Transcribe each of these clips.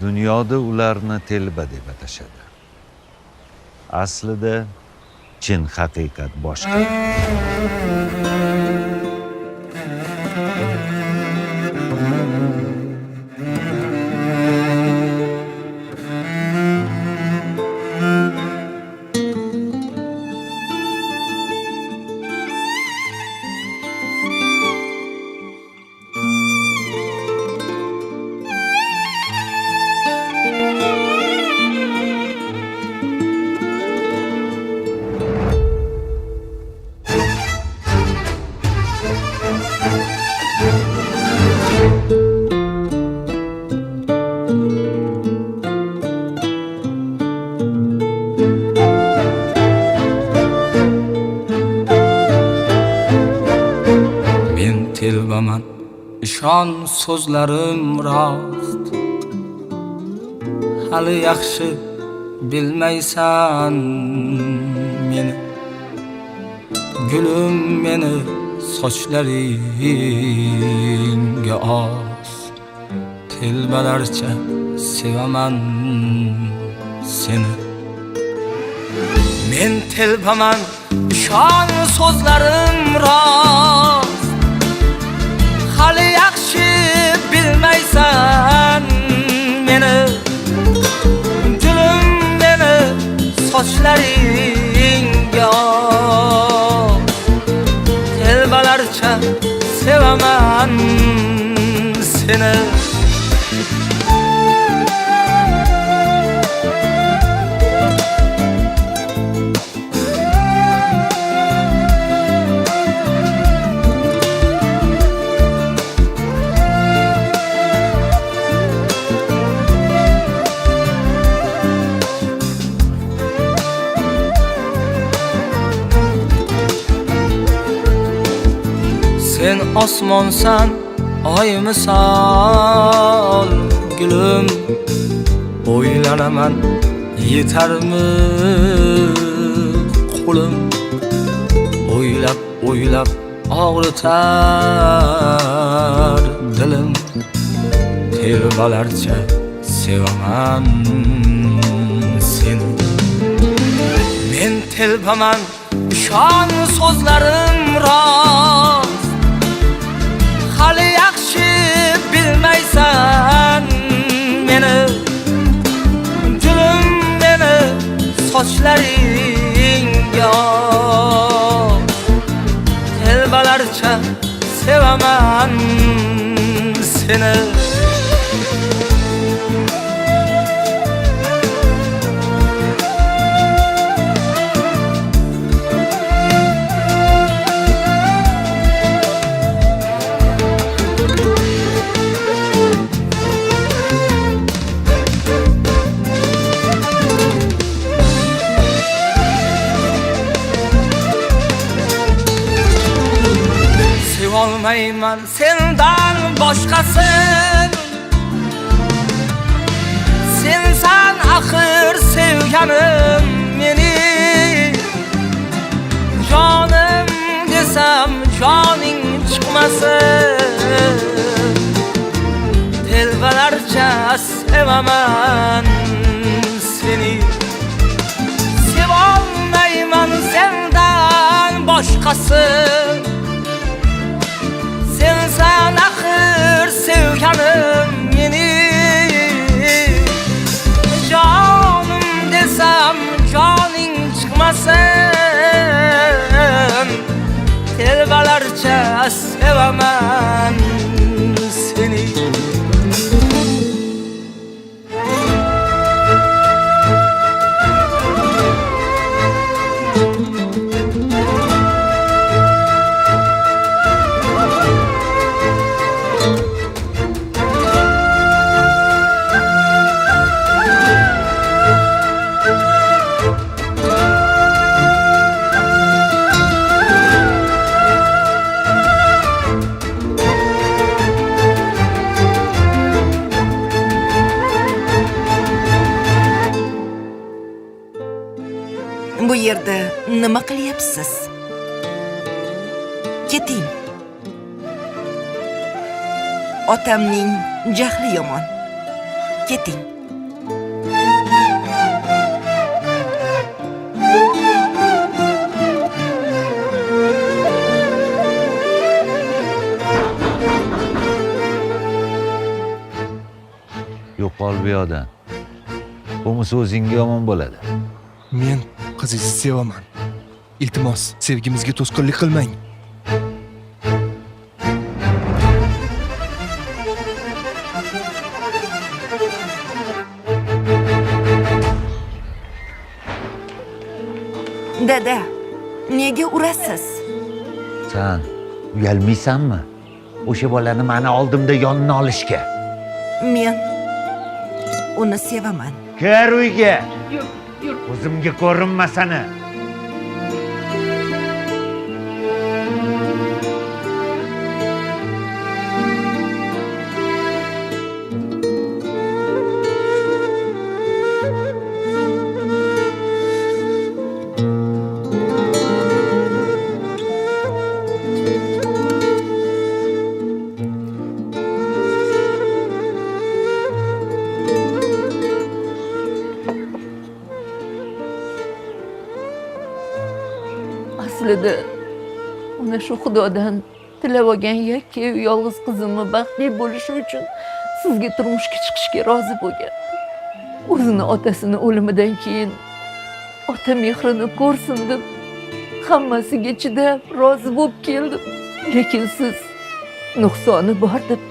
Dunyoda ularni telba deb atashadi. Aslida chin haqiqat boshqa. Telbaman, ishon so'zlarim rost. Hali yaxshi bilmaysan meni. Gulum meni sochlaringga os. Telbalarcha sevaman seni. Men telbaman, ishon so'zlarim rost. Hali yaxshi bilmaysan meni. Gulum meni sochlaringga os. Telbalarcha sevaman seni. Sen osmonsan, oy misol gulum. O'ylanaman, yetarmi qo'lim. O'ylab og'ritar dilim. Telbalarcha sevaman seni. Men telbaman, ishon so'zlarim rost. Hali yaxshi bilmaysan meni. Gulum meni sochlaringga os. Telbalarcha sevaman seni. Olmayman sendan boshqasin. Sensan axir sevganim meni. Jonim desam joning chiqmasin. Telbalarcha sevaman seni. Sevolmayman sendan boshqasin. Sensan axir sevganim meni. Jonim desam joning chiqmasin. Telbalarcha sevaman seni. Bu yerda nima qilyapsiz? Keting. Otamning jahli yomon. Keting. Yo'qol bu yoqdan. Bo'lmasa o'zingga yomon bo'ladi. Men qizingizni sevaman. Iltimos, sevgimizga to'sqinlik qilmang. Dada, nega urasiz? Sen uyalmaysanmi? O'sha bolani meni oldimda yonini olishga. Men uni sevaman. Kir uyga. O'zimga ko'rinma sani. Aslida ona shu xudodan tilab olgan yakkayu yolg'iz qizimni baxtli bo'lishi uchun sizga turmushga chiqishga rozi bo'lgan. O'zini otasini o'limidan keyin ota mehrini ko'rsin deb hammasiga chidab rozi bo'lib keldim. Lekin siz nuqsoni bor deb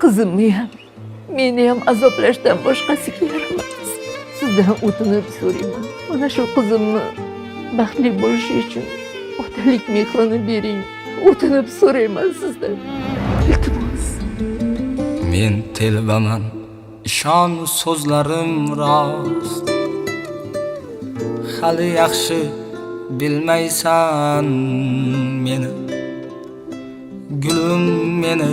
qizimni ham, meni ham azoblashdan boshqasiga yaramaysiz. Sizdan o'tinib so'rayman. Mana shu qizimni baxtli bo'lishi uchun otalik mehrini bering. O'tinib so'rayman sizdan. Iltimos. Men telbaman, ishon so'zlarim rost. Hali yaxshi bilmaysan meni. Gulim meni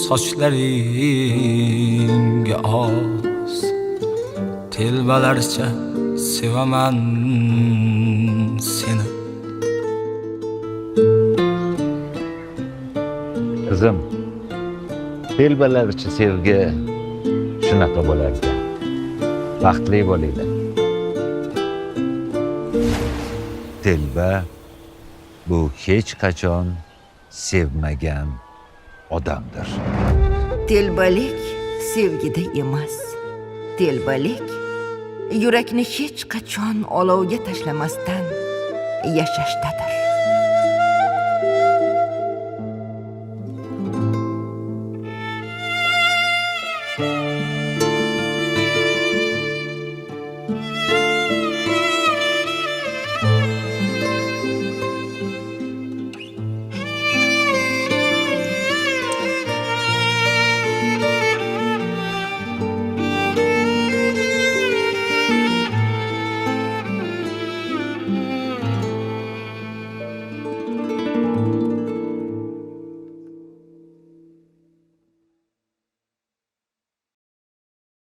sochlaringga os. Telbalarcha sevaman seni. Qizim, telbalarcha sevgi shunaqa bo'lar ekan. Baxtli bo'linglar. Telba bu hech qachon sevmagan odamdir. Telbalik sevgida emas. Telbalik yurakni hech qachon olovga tashlamasdan yashashdadir.